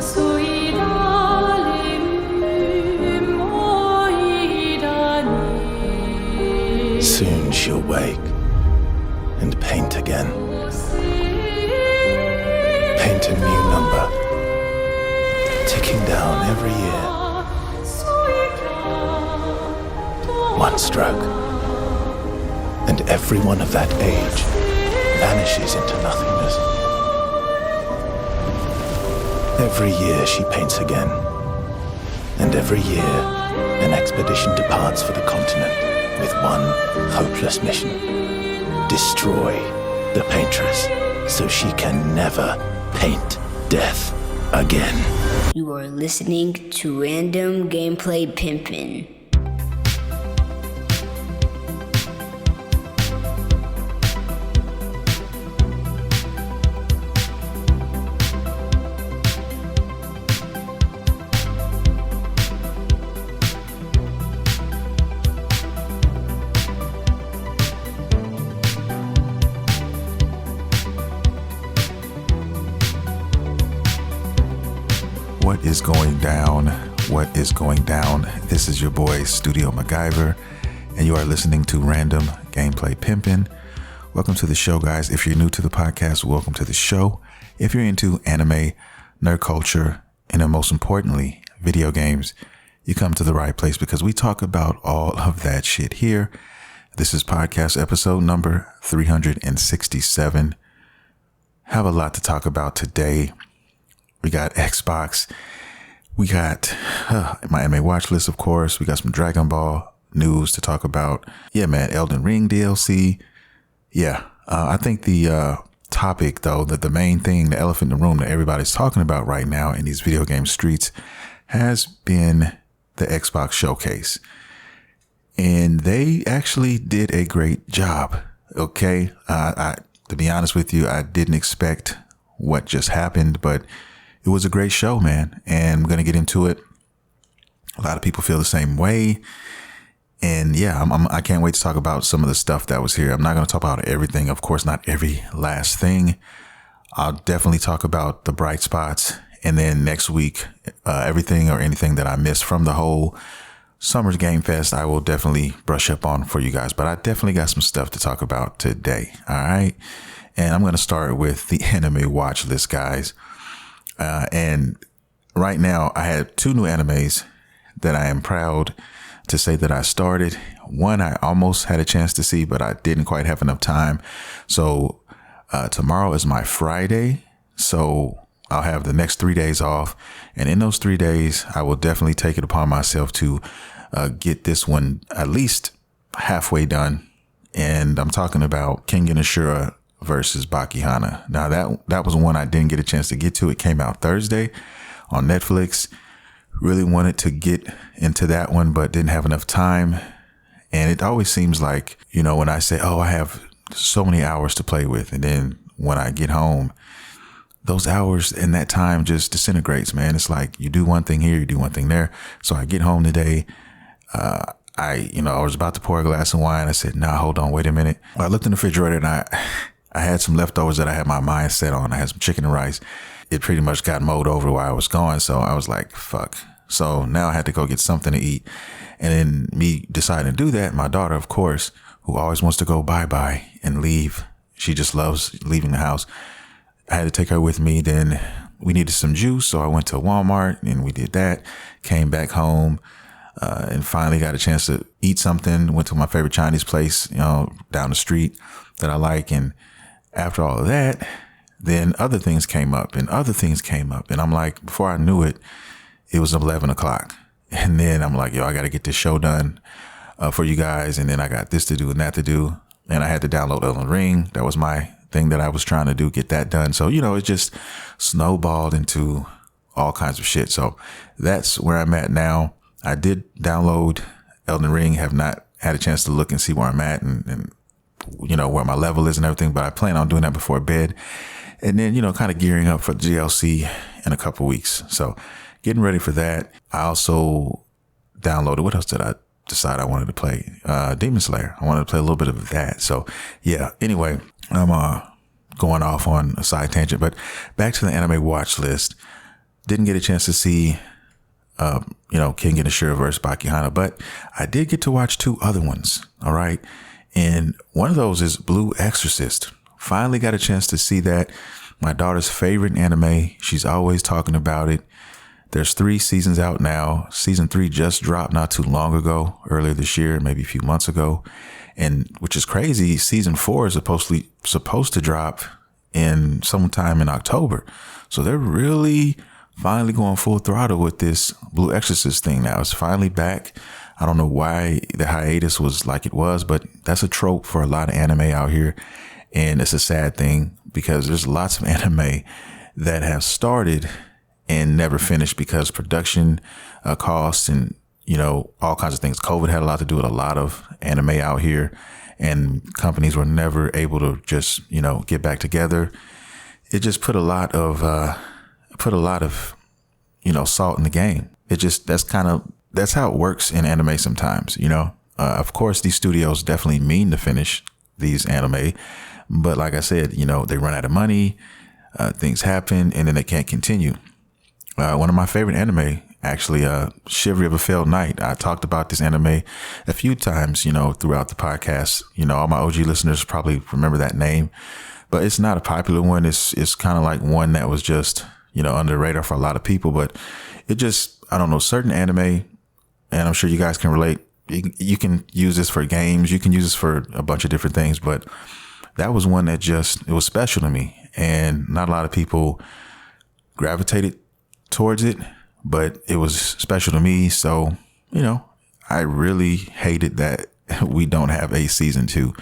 Soon she'll wake and paint again. Paint a new number, ticking down every year. One stroke, and everyone of that age vanishes into nothingness. Every year she paints again, and every year an expedition departs for the continent with one hopeless mission: destroy the paintress so she can never paint death again. You are listening to Random Gameplay Pimpin. What is going down? What is going down? This is your boy, Studio MacGyver, and you are listening to Random Gameplay Pimpin'. Welcome to the show, guys. If you're new to the podcast, welcome to the show. If you're into anime, nerd culture, and then most importantly, video games, you come to the right place because we talk about all of that shit here. This is podcast episode number 367. Have a lot to talk about today. We got Xbox. We got my anime watch list, of course. We got some Dragon Ball news to talk about. Yeah, man, Elden Ring DLC. Yeah, I think the topic, though, that the main thing, the elephant in the room that everybody's talking about right now in these video game streets has been the Xbox showcase. And they actually did a great job. Okay. To be honest with you, I didn't expect what just happened, but it was a great show, man. And I'm going to get into it. A lot of people feel the same way. And yeah, I can't wait to talk about some of the stuff that was here. I'm not going to talk about everything. Of course, not every last thing. I'll definitely talk about the bright spots. And then next week, everything or anything that I missed from the whole Summer's Game Fest, I will definitely brush up on for you guys. But I definitely got some stuff to talk about today. All right. And I'm going to start with the anime watch list, guys. And right now I had two new animes that I am proud to say that I started. One I almost had a chance to see, but I didn't quite have enough time. So tomorrow is my Friday. So I'll have the next 3 days off. And in those 3 days, I will definitely take it upon myself to get this one at least halfway done. And I'm talking about Kengan Ashura versus Bakihana. Now that was one I didn't get a chance to get to. It came out Thursday on Netflix. Really wanted to get into that one, but didn't have enough time. And it always seems like, you know, when I say, oh, I have so many hours to play with, and then when I get home, those hours and that time just disintegrates, man. It's like you do one thing here, you do one thing there. So I get home today. I was about to pour a glass of wine. I said, nah, hold on, wait a minute. I looked in the refrigerator and I had some leftovers that I had my mind set on. I had some chicken and rice. It pretty much got mowed over while I was gone. So I was like, fuck. So now I had to go get something to eat. And then me deciding to do that, my daughter, of course, who always wants to go bye-bye and leave. She just loves leaving the house. I had to take her with me. Then we needed some juice. So I went to Walmart and we did that. Came back home and finally got a chance to eat something. Went to my favorite Chinese place, down the street that I like. And after all of that, then other things came up. And I'm like, before I knew it, it was 11 o'clock. And then I'm like, I got to get this show done for you guys. And then I got this to do and that to do. And I had to download Elden Ring. That was my thing that I was trying to do, get that done. So, it just snowballed into all kinds of shit. So that's where I'm at now. I did download Elden Ring, have not had a chance to look and see where I'm at and where my level is and everything, but I plan on doing that before bed. And then, kind of gearing up for the DLC in a couple weeks. So getting ready for that. I also downloaded, what else did I decide I wanted to play? Demon Slayer. I wanted to play a little bit of that. So yeah, anyway, I'm going off on a side tangent, but back to the anime watch list. didn't get a chance to see, King and Ashura versus Bakihana, but I did get to watch 2 other ones. All right. And one of those is Blue Exorcist. Finally got a chance to see that. My daughter's favorite anime. She's always talking about it. There's 3 seasons out now. Season 3 just dropped not too long ago, earlier this year, maybe a few months ago. And which is crazy. Season 4 is supposed to drop in sometime in October. So they're really finally going full throttle with this Blue Exorcist thing now. It's finally back. I don't know why the hiatus was like it was, but that's a trope for a lot of anime out here. And it's a sad thing because there's lots of anime that have started and never finished because production costs and, all kinds of things. COVID had a lot to do with a lot of anime out here, and companies were never able to just, get back together. It just put a lot of, salt in the game. That's how it works in anime sometimes, Of course, these studios definitely mean to finish these anime, but like I said, they run out of money, things happen, and then they can't continue. One of my favorite anime, actually, Chivalry of a Failed Knight. I talked about this anime a few times, throughout the podcast. All my OG listeners probably remember that name, but it's not a popular one. It's kind of like one that was just, under the radar for a lot of people, but it just, I don't know, certain anime, and I'm sure you guys can relate. You can use this for games. You can use this for a bunch of different things, but that was one that it was special to me, and not a lot of people gravitated towards it, but it was special to me. So, I really hated that we don't have a season 2.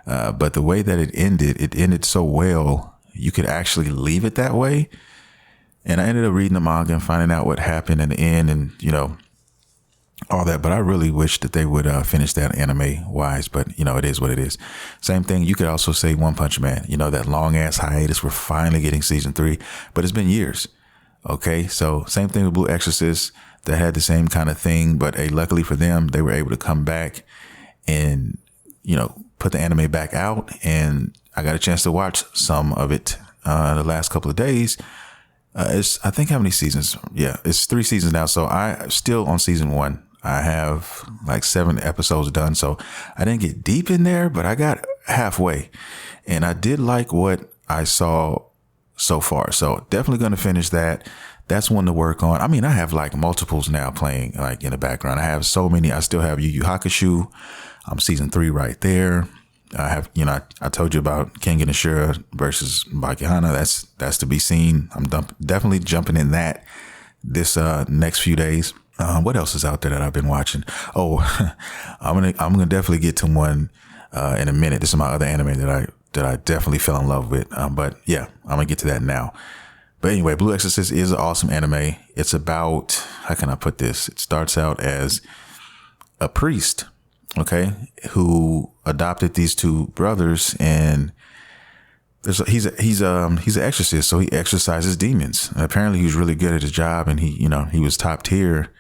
But the way that it ended so well, you could actually leave it that way. And I ended up reading the manga and finding out what happened in the end and, all that. But I really wish that they would finish that anime wise, but it is what it is. Same thing. You could also say One Punch Man, that long ass hiatus. We're finally getting season 3, but it's been years. Okay. So same thing with Blue Exorcist, that had the same kind of thing, but luckily for them, they were able to come back and, put the anime back out. And I got a chance to watch some of it, the last couple of days. I think how many seasons? Yeah, it's 3 seasons now. So I'm still on season 1. I have like 7 episodes done. So I didn't get deep in there, but I got halfway, and I did like what I saw so far. So definitely going to finish that. That's one to work on. I mean, I have like multiples now playing like in the background. I have so many. I still have Yu Yu Hakusho. I'm season 3 right there. I have, I told you about King and Ashura versus Bakihana. That's to be seen. I'm definitely jumping in that this next few days. What else is out there that I've been watching? Oh, I'm gonna definitely get to one in a minute. This is my other anime that I definitely fell in love with. But yeah, I'm gonna get to that now. But anyway, Blue Exorcist is an awesome anime. It's about, how can I put this? It starts out as a priest, okay, who adopted these 2 brothers, and he's an exorcist, so he exorcises demons. And apparently, he was really good at his job, and he was top tier.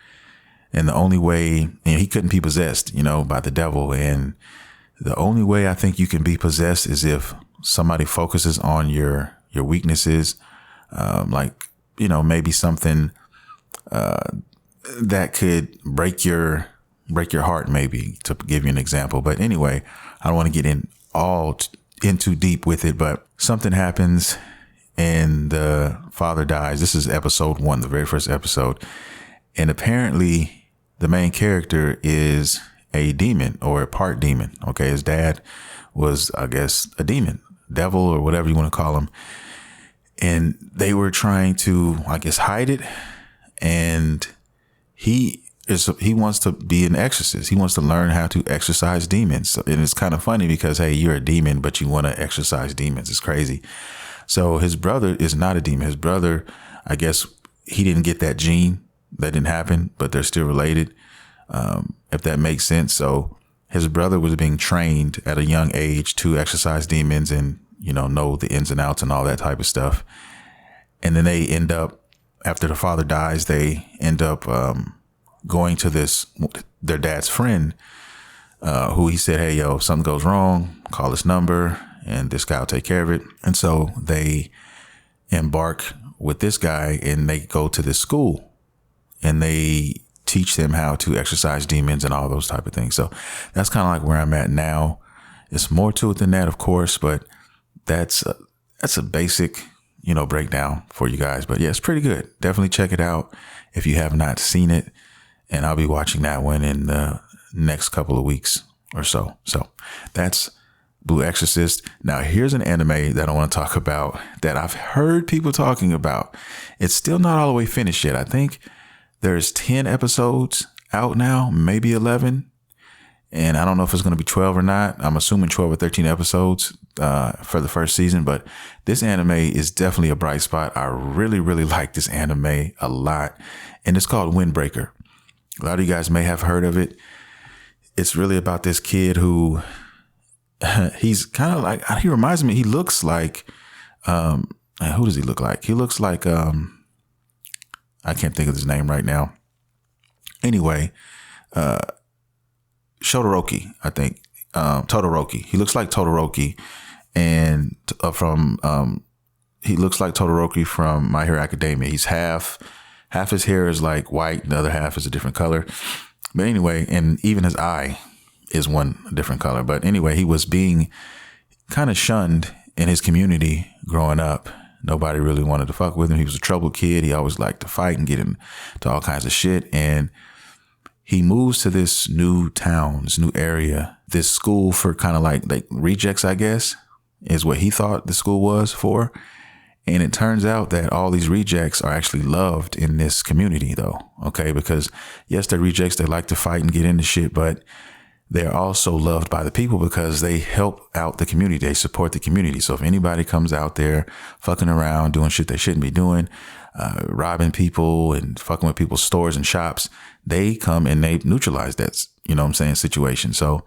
And the only way, he couldn't be possessed, by the devil. And the only way I think you can be possessed is if somebody focuses on your weaknesses, maybe something that could break your heart, maybe, to give you an example. But anyway, I don't want to get in too deep with it, but something happens and the father dies. This is episode 1, the very first episode. And apparently the main character is a demon, or a part demon. Okay. His dad was, I guess, a demon, devil, or whatever you want to call him. And they were trying to, I guess, hide it. And he wants to be an exorcist. He wants to learn how to exorcise demons. And it's kind of funny because, hey, you're a demon, but you want to exorcise demons. It's crazy. So his brother is not a demon. His brother, I guess, he didn't get that gene. That didn't happen, but they're still related, if that makes sense. So his brother was being trained at a young age to exorcise demons and, know the ins and outs and all that type of stuff. And then they end up, after the father dies, they end up going to their dad's friend, who he said, hey, if something goes wrong, call this number and this guy will take care of it. And so they embark with this guy, and they go to this school and they teach them how to exorcise demons and all those type of things. So that's kind of like where I'm at now. It's more to it than that, of course, but that's a basic, breakdown for you guys. But yeah, it's pretty good. Definitely check it out if you have not seen it. And I'll be watching that one in the next couple of weeks or so. So that's Blue Exorcist. Now here's an anime that I want to talk about that I've heard people talking about. It's still not all the way finished yet. I think there's 10 episodes out now, maybe 11. And I don't know if it's going to be 12 or not. I'm assuming 12 or 13 episodes for the first season. But this anime is definitely a bright spot. I really, really like this anime a lot. And it's called Windbreaker. A lot of you guys may have heard of it. It's really about this kid who he's kind of like, he reminds me, he looks like, who does he look like? He looks like, I can't think of his name right now. Anyway, Todoroki, I think. Todoroki. He looks like Todoroki, and he looks like Todoroki from My Hero Academia. He's half his hair is like white, the other half is a different color. But anyway, and even his eye is one different color. But anyway, he was being kind of shunned in his community growing up. Nobody really wanted to fuck with him. He was a troubled kid. He always liked to fight and get into all kinds of shit. And he moves to this new town, this new area, this school for kind of like rejects, I guess, is what he thought the school was for. And it turns out that all these rejects are actually loved in this community, though. Okay, because yes, they're rejects. They like to fight and get into shit, but they're also loved by the people because they help out the community. They support the community. So if anybody comes out there fucking around, doing shit they shouldn't be doing, robbing people and fucking with people's stores and shops, they come and they neutralize that, situation. So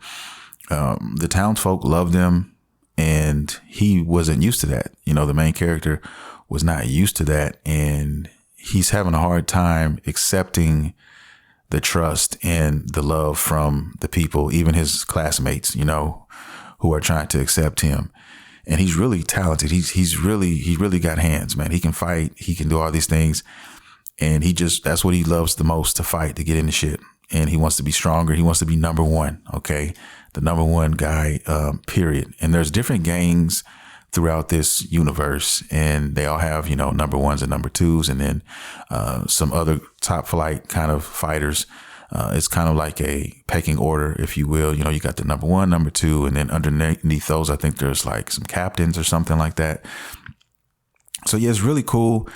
the townsfolk love them, and he wasn't used to that. The main character was not used to that, and he's having a hard time accepting the trust and the love from the people, even his classmates, who are trying to accept him. And he's really talented. He really got hands, man. He can fight. He can do all these things. And that's what he loves the most, to fight, to get into shit. And he wants to be stronger. He wants to be number one. Okay. The number one guy, period. And there's different gangs throughout this universe, and they all have, number ones and number twos, and then some other top flight kind of fighters. It's kind of like a pecking order, if you will. You got the number one, number two, and then underneath those, I think there's like some captains or something like that. So yeah, it's really cool.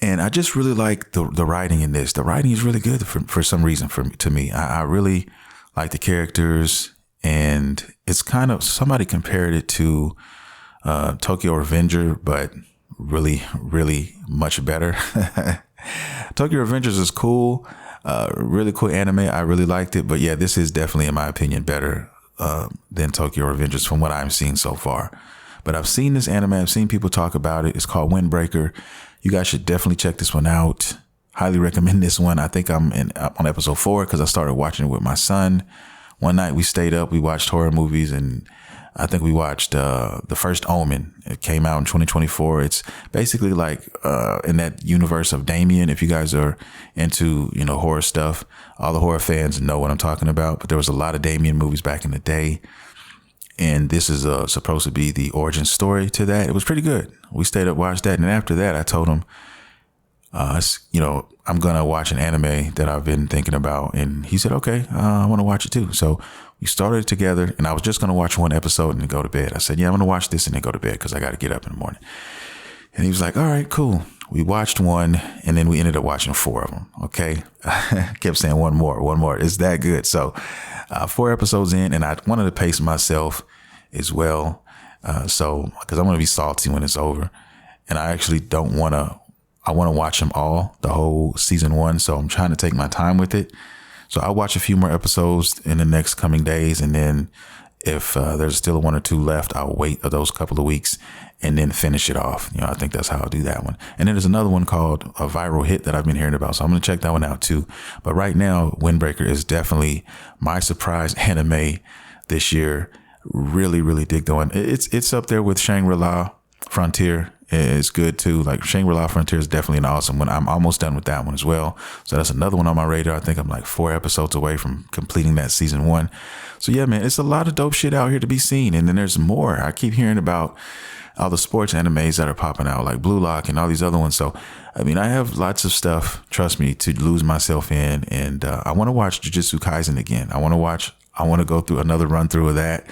And I just really like the writing in this. The writing is really good for some reason to me. I really like the characters, and it's kind of, somebody compared it to Tokyo Revenger, but really, really much better. Tokyo Revengers is cool. Really cool anime. I really liked it. But yeah, this is definitely, in my opinion, better than Tokyo Revengers from what I've seen so far. But I've seen this anime. I've seen people talk about it. It's called Windbreaker. You guys should definitely check this one out. Highly recommend this one. I think I'm on episode 4 because I started watching it with my son. One night we stayed up. We watched horror movies, and I think we watched The First Omen. It came out in 2024. It's basically like in that universe of Damien. If you guys are into, horror stuff, all the horror fans know what I'm talking about. But there was a lot of Damien movies back in the day. And this is supposed to be the origin story to that. It was pretty good. We stayed up, watched that. And after that, I told him, I'm going to watch an anime that I've been thinking about. And he said, okay, I want to watch it too. So we started it together, and I was just going to watch one episode and then go to bed. I said, yeah, I'm going to watch this and then go to bed because I got to get up in the morning. And he was like, all right, cool. We watched one, and then we ended up watching 4 of them. Okay. I kept saying one more. It's that good. So 4 episodes in, and I wanted to pace myself as well. So, because I'm going to be salty when it's over, and I actually don't want to, I want to watch them all, the whole season 1. So I'm trying to take my time with it. So I'll watch a few more episodes in the next coming days. And then if there's still 1 or 2 left, I'll wait those couple of weeks and then finish it off. I think that's how I'll do that one. And then there's another one called A Viral Hit that I've been hearing about. So I'm going to check that one out too. But right now, Windbreaker is definitely my surprise anime this year. Really, really dig that one. It's up there with Shangri-La Frontier is good too. Like Shangri-La Frontier is definitely an awesome one. I'm almost done with that one as well. So that's another one on my radar. I think I'm like 4 episodes away from completing that season 1. So yeah, man, it's a lot of dope shit out here to be seen. And then there's more. I keep hearing about all the sports animes that are popping out, like Blue Lock and all these other ones. So, I mean, I have lots of stuff, trust me, to lose myself in. And I want to watch Jujutsu Kaisen again. I want to go through another run through of that.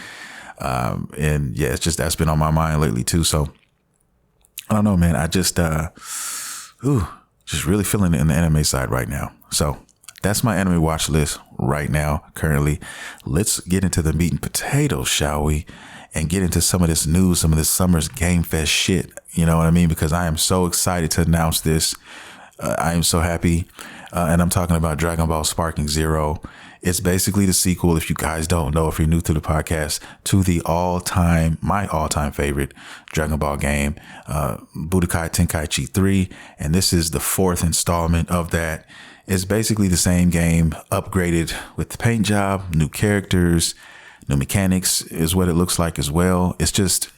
And yeah, it's just, that's been on my mind lately too. So I don't know, man. I just, just really feeling it in the anime side right now. So that's my anime watch list right now, currently. Let's get into the meat and potatoes, shall we? And get into some of this news, some of this summer's Game Fest shit. You know what I mean? Because I am so excited to announce this. I am so happy. And I'm talking about Dragon Ball Sparking Zero. It's basically the sequel, if you guys don't know, if you're new to the podcast, to the my all-time favorite Dragon Ball game, Budokai Tenkaichi 3. And this is the 4th installment of that. It's basically the same game, upgraded with the paint job, new characters, new mechanics is what it looks like as well. It's just,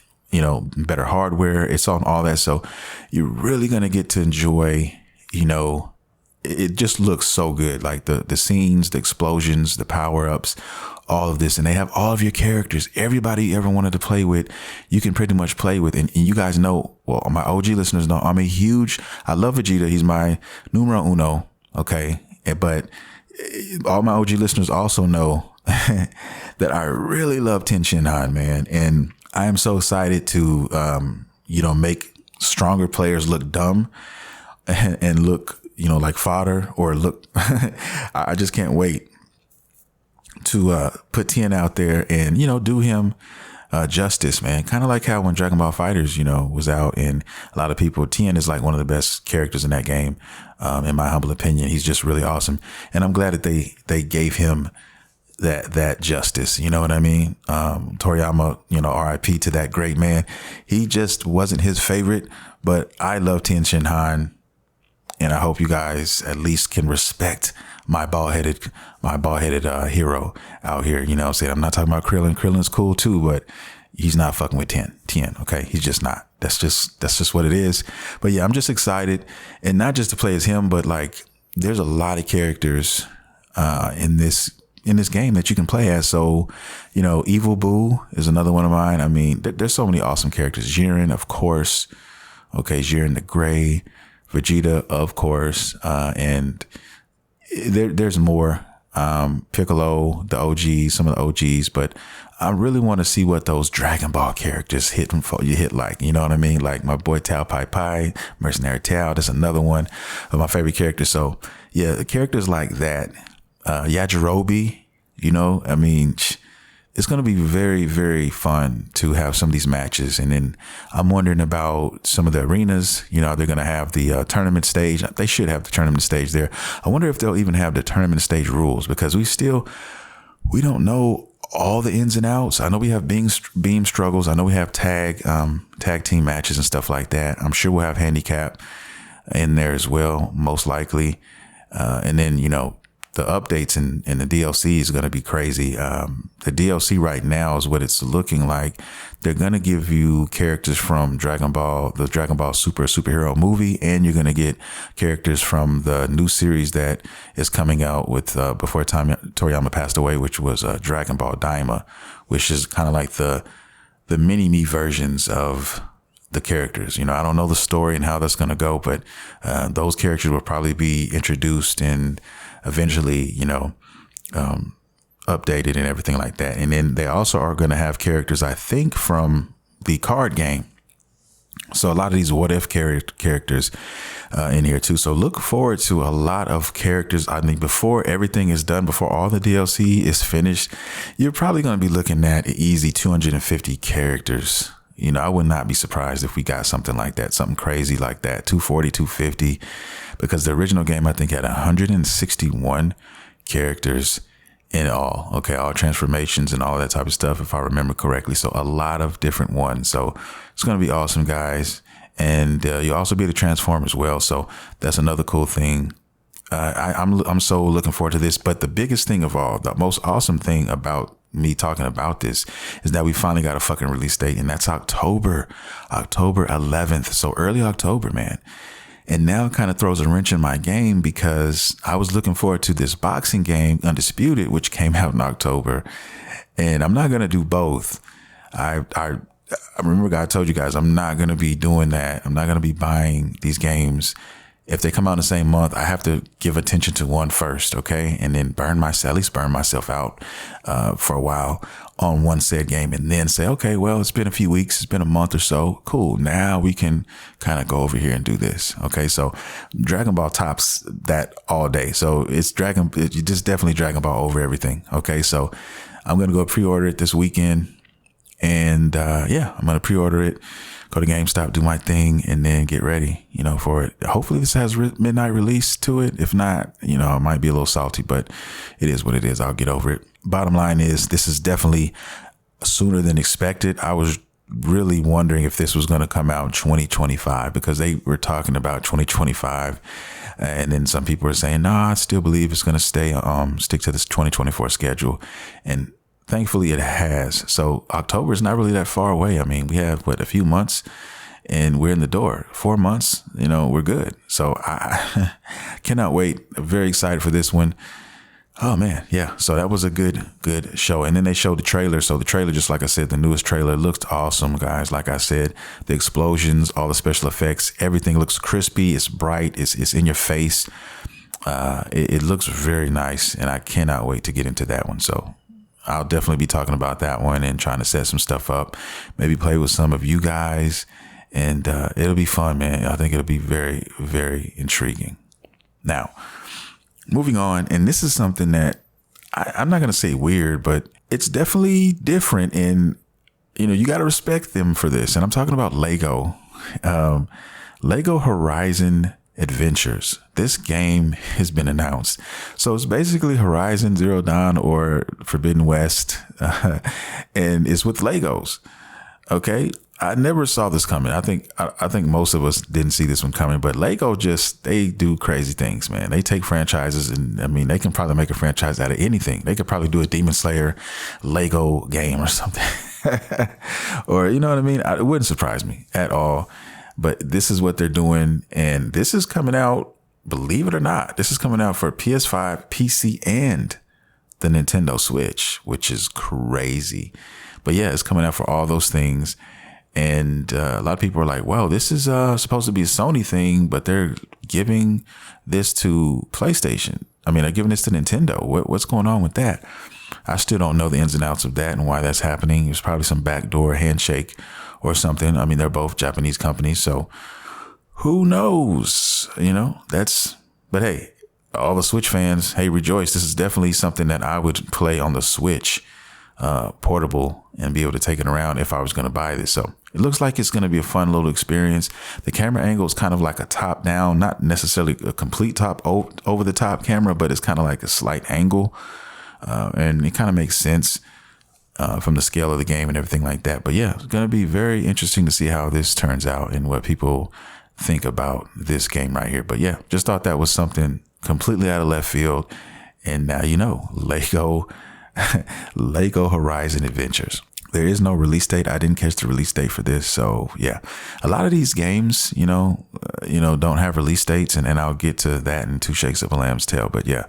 better hardware. It's on all that. So you're really going to get to enjoy, it just looks so good. Like the scenes, the explosions, the power-ups, all of this. And they have all of your characters. Everybody you ever wanted to play with, you can pretty much play with. And you guys know, well, my OG listeners know, I love Vegeta. He's my numero uno. Okay. But all my OG listeners also know that I really love Ten Shinhan, man. And I am so excited to, make stronger players look dumb and look, like fodder, or look, I just can't wait to put Tien out there and, do him justice, man. Kind of like how when Dragon Ball Fighters, was out, and a lot of people, Tien is like one of the best characters in that game. In my humble opinion, he's just really awesome. And I'm glad that they gave him that justice. You know what I mean? Toriyama, RIP to that great man. He just wasn't his favorite, but I love Ten Shinhan. And I hope you guys at least can respect my bald-headed hero out here. You know what I'm saying? I'm not talking about Krillin. Krillin's cool too, but he's not fucking with Tien. Okay. He's just not. That's just what it is. But yeah, I'm just excited, and not just to play as him, but like there's a lot of characters, in this game that you can play as. So, Evil Boo is another one of mine. I mean, there's so many awesome characters. Jiren, of course. Okay. Jiren the Gray. Vegeta, of course, and there's more. Piccolo, the OGs, some of the OGs, but I really want to see what those Dragon Ball characters hit like. You know what I mean? Like my boy Tao Pai Pai, Mercenary Tao. That's another one of my favorite characters. So yeah, the characters like that, Yajirobe. It's going to be very, very fun to have some of these matches. And then I'm wondering about some of the arenas. They're going to have the tournament stage. They should have the tournament stage there. I wonder if they'll even have the tournament stage rules, because we don't know all the ins and outs. I know we have beam struggles. I know we have tag team matches and stuff like that. I'm sure we'll have handicap in there as well, most likely. And then, the updates and the DLC is going to be crazy. The DLC right now is what it's looking like. They're going to give you characters from Dragon Ball, the Dragon Ball superhero movie, and you're going to get characters from the new series that is coming out with before Toriyama passed away, which was Dragon Ball Daima, which is kind of like the mini-me versions of the characters. I don't know the story and how that's going to go, but those characters will probably be introduced and eventually, updated and everything like that. And then they also are going to have characters, I think, from the card game. So a lot of these what if characters in here too. So look forward to a lot of characters. I mean, before everything is done, before all the DLC is finished, you're probably going to be looking at easy 250 characters. I would not be surprised if we got something like that, something crazy like that, 240, 250, because the original game, I think, had 161 characters in all. Okay. All transformations and all that type of stuff, if I remember correctly. So a lot of different ones. So it's going to be awesome, guys. And you'll also be able to transform as well. So that's another cool thing. I'm so looking forward to this. But the biggest thing of all, the most awesome thing about me talking about this is that we finally got a fucking release date, and that's October 11th. So early October, man. And now it kind of throws a wrench in my game because I was looking forward to this boxing game, Undisputed, which came out in October. And I'm not going to do both. I remember I told you guys, I'm not going to be doing that. I'm not going to be buying these games. If they come out in the same month, I have to give attention to one first, okay? And then at least burn myself out for a while on one said game, and then say, okay, well, it's been a few weeks, it's been a month or so. Cool. Now we can kind of go over here and do this. Okay. So Dragon Ball tops that all day. So it's just definitely Dragon Ball over everything. Okay. So I'm going to go pre-order it this weekend. And I'm going to pre-order it, go to GameStop, do my thing, and then get ready, for it. Hopefully this has midnight release to it. If not, I might be a little salty, but it is what it is. I'll get over it. Bottom line is this is definitely sooner than expected. I was really wondering if this was going to come out in 2025 because they were talking about 2025. And then some people were saying, no, I still believe it's going to stick to this 2024 schedule. And thankfully it has. So October is not really that far away. I mean, we have a few months and we're in the door. 4 months, we're good. So I cannot wait. Very excited for this one. Oh man. Yeah. So that was a good show. And then they showed the trailer. So the trailer, just like I said, the newest trailer looked awesome, guys. Like I said, the explosions, all the special effects, everything looks crispy. It's bright. It's in your face. It looks very nice and I cannot wait to get into that one. So I'll definitely be talking about that one and trying to set some stuff up, maybe play with some of you guys, and it'll be fun, man. I think it'll be very, very intriguing. Now, moving on, and this is something that I'm not going to say weird, but it's definitely different, and you got to respect them for this. And I'm talking about Lego, Lego Horizon Adventures. This game has been announced. So it's basically Horizon Zero Dawn or Forbidden West. And it's with Legos. Okay. I never saw this coming. I think most of us didn't see this one coming, but Lego they do crazy things, man. They take franchises and they can probably make a franchise out of anything. They could probably do a Demon Slayer Lego game or something. Or, you know what I mean? It wouldn't surprise me at all. But this is what they're doing. And this is coming out, believe it or not, this is coming out for PS5, PC, and the Nintendo Switch, which is crazy. But yeah, it's coming out for all those things. And a lot of people are like, well, this is supposed to be a Sony thing, but they're giving this to PlayStation. They're giving this to Nintendo. What's going on with that? I still don't know the ins and outs of that and why that's happening. There's probably some backdoor handshake or something. They're both Japanese companies, so who knows? But hey, all the Switch fans, hey, rejoice. This is definitely something that I would play on the Switch, portable, and be able to take it around if I was going to buy this. So it looks like it's going to be a fun little experience. The camera angle is kind of like a top down, not necessarily a complete top over the top camera, but it's kind of like a slight angle. And it kind of makes sense from the scale of the game and everything like that. But yeah, it's going to be very interesting to see how this turns out and what people think about this game right here. But yeah, just thought that was something completely out of left field. And now Lego Horizon Adventures. There is no release date. I didn't catch the release date for this. So yeah, a lot of these games, don't have release dates, and I'll get to that in Two Shakes of a Lamb's Tail. But yeah,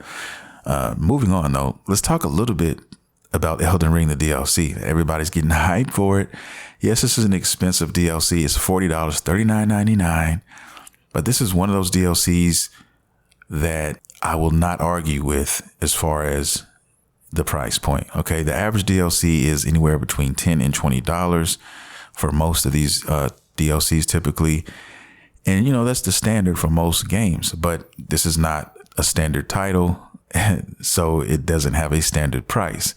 moving on though, let's talk a little bit about Elden Ring, the DLC. Everybody's getting hyped for it. Yes, this is an expensive DLC. It's $40, $39.99. But this is one of those DLCs that I will not argue with as far as the price point. Okay, the average DLC is anywhere between $10 and $20 for most of these DLCs typically. And, that's the standard for most games. But this is not a standard title, so it doesn't have a standard price.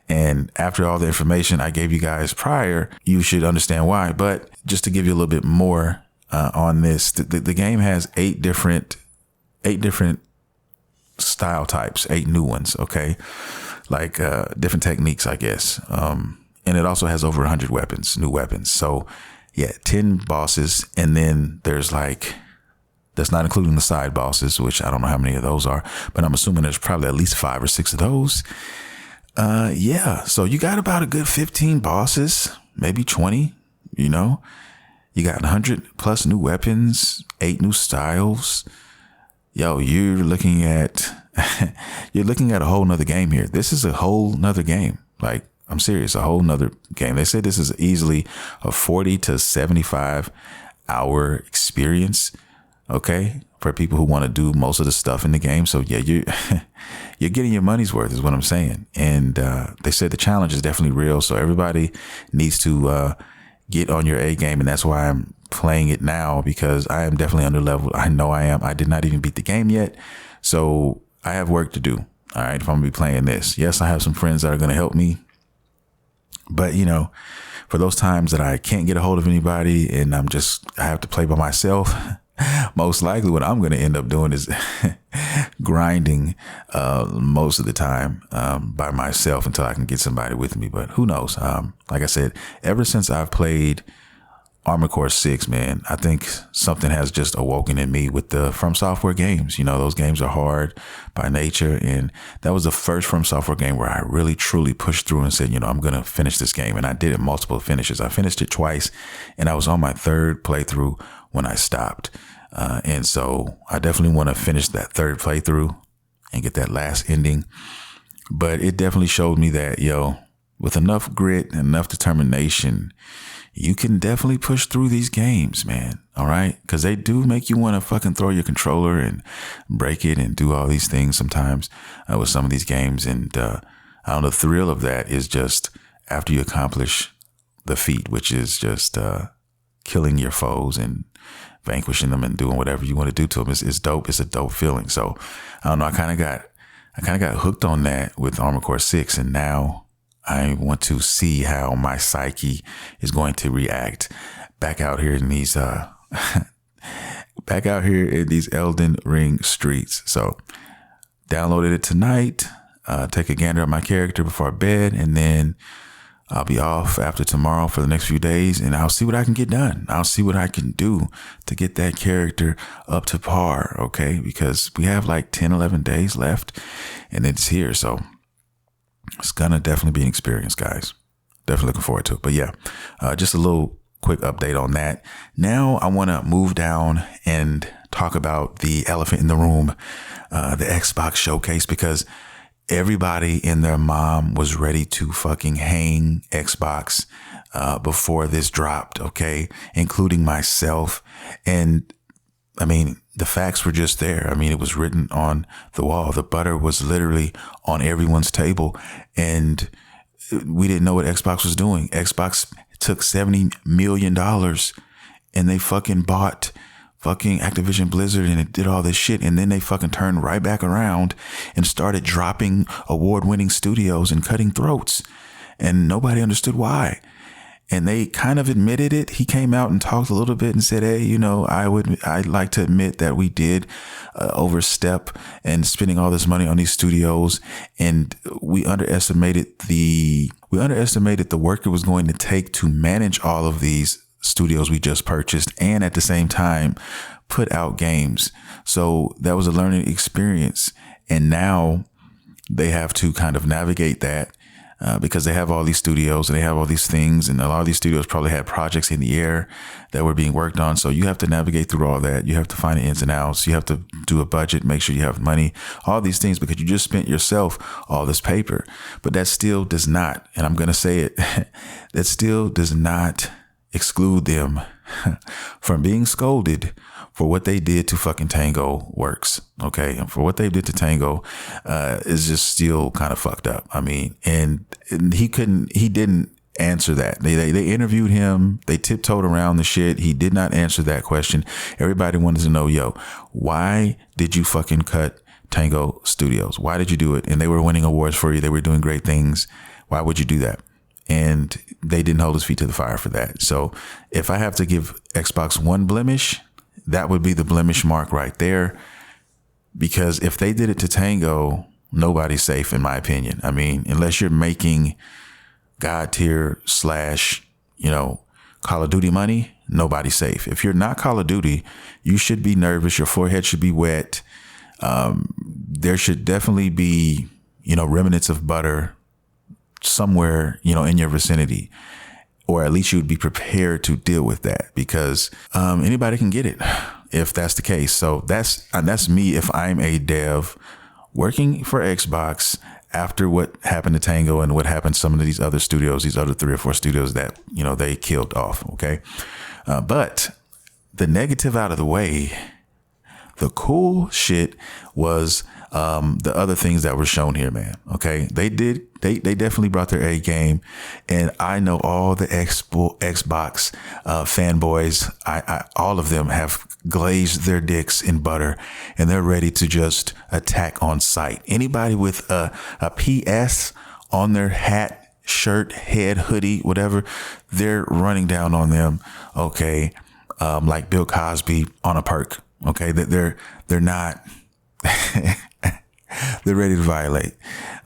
And after all the information I gave you guys prior, you should understand why. But just to give you a little bit more on this, the game has eight different style types, 8 new ones. Okay, like different techniques, I guess. And it also has over 100 new weapons. So yeah, 10 bosses, and then there's that's not including the side bosses, which I don't know how many of those are, but I'm assuming there's probably at least 5 or 6 of those. Yeah. So you got about a good 15 bosses, maybe 20, you know. You got 100 plus new weapons, 8 new styles. Yo, you're looking at a whole nother game here. This is a whole nother game. Like, I'm serious, a whole nother game. They say this is easily a 40 to 75 hour experience. Okay. For people who want to do most of the stuff in the game. So yeah, you're getting your money's worth is what I'm saying. And, they said the challenge is definitely real. So everybody needs to, get on your A game. And that's why I'm playing it now, because I am definitely under leveled. I know I am. I did not even beat the game yet. So I have work to do. All right. If I'm gonna be playing this, yes, I have some friends that are going to help me. But, you know, for those times that I can't get a hold of anybody and I have to play by myself, most likely what I'm going to end up doing is grinding most of the time by myself until I can get somebody with me. But who knows? Like I said, ever since I've played Armored Core 6, man, I think something has just awoken in me with the From Software games. You know, those games are hard by nature. And that was the first From Software game where I really, truly pushed through and said, you know, I'm going to finish this game. And I did it multiple finishes. I finished it twice and I was on my third playthrough when I stopped. And so I definitely want to finish that third playthrough and get that last ending. But it definitely showed me that, yo, with enough grit and enough determination, you can definitely push through these games, man. All right. Because they do make you want to fucking throw your controller and break it and do all these things sometimes with some of these games. And I don't know, the thrill of that is just after you accomplish the feat, which is just killing your foes and vanquishing them and doing whatever you want to do to them. It's dope. It's a dope feeling. So I don't know. I kind of got hooked on that with Armored Core 6. And now I want to see how my psyche is going to react back out here in these, Elden Ring streets. So downloaded it tonight, take a gander at my character before bed, and then I'll be off after tomorrow for the next few days, and I'll see what I can get done. I'll see what I can do to get that character up to par. Okay. Because we have like 10, 11 days left and it's here. So it's gonna definitely be an experience, guys. Definitely looking forward to it. But yeah, just a little quick update on that. Now I want to move down and talk about the elephant in the room, the Xbox showcase, because everybody and their mom was ready to fucking hang Xbox before this dropped, okay, including myself. And I mean, the facts were just there. I mean, it was written on the wall. The butter was literally on everyone's table. And we didn't know what Xbox was doing. Xbox took $70 million and they fucking bought fucking Activision Blizzard and it did all this shit. And then they fucking turned right back around and started dropping award-winning studios and cutting throats. And nobody understood why. And they kind of admitted it. He came out and talked a little bit and said, hey, you know, I'd like to admit that we did overstep and spending all this money on these studios. And we underestimated the work it was going to take to manage all of these studios we just purchased and at the same time put out games. So that was a learning experience. And now they have to kind of navigate that. Because they have all these studios and they have all these things, and a lot of these studios probably had projects in the air that were being worked on. So you have to navigate through all that. You have to find the ins and outs. You have to do a budget, make sure you have money, all these things, because you just spent yourself all this paper. But that still does not, and I'm going to say it, that still does not exclude them from being scolded for what they did to fucking Tango Works. Okay. And for what they did to Tango, is just still kind of fucked up. I mean, and he didn't answer that. They interviewed him. They tiptoed around the shit. He did not answer that question. Everybody wanted to know, yo, why did you fucking cut Tango Studios? Why did you do it? And they were winning awards for you. They were doing great things. Why would you do that? And they didn't hold his feet to the fire for that. So if I have to give Xbox one blemish, that would be the blemish mark right there. Because if they did it to Tango, nobody's safe, in my opinion. I mean, unless you're making God tier / Call of Duty money, nobody's safe. If you're not Call of Duty, you should be nervous. Your forehead should be wet. There should definitely be, remnants of butter somewhere, in your vicinity, or at least you would be prepared to deal with that, because anybody can get it if that's the case. So that's me if I'm a dev working for Xbox after what happened to Tango and what happened to some of these other studios, these other 3 or 4 studios that, they killed off. Okay. But the negative out of the way, the cool shit was the other things that were shown here, man. Okay. They definitely brought their A game. And I know all the Xbox fanboys, all of them have glazed their dicks in butter and they're ready to just attack on sight. Anybody with a PS on their hat, shirt, head, hoodie, whatever, they're running down on them. Okay. Like Bill Cosby on a perk. Okay. They're not, they're ready to violate.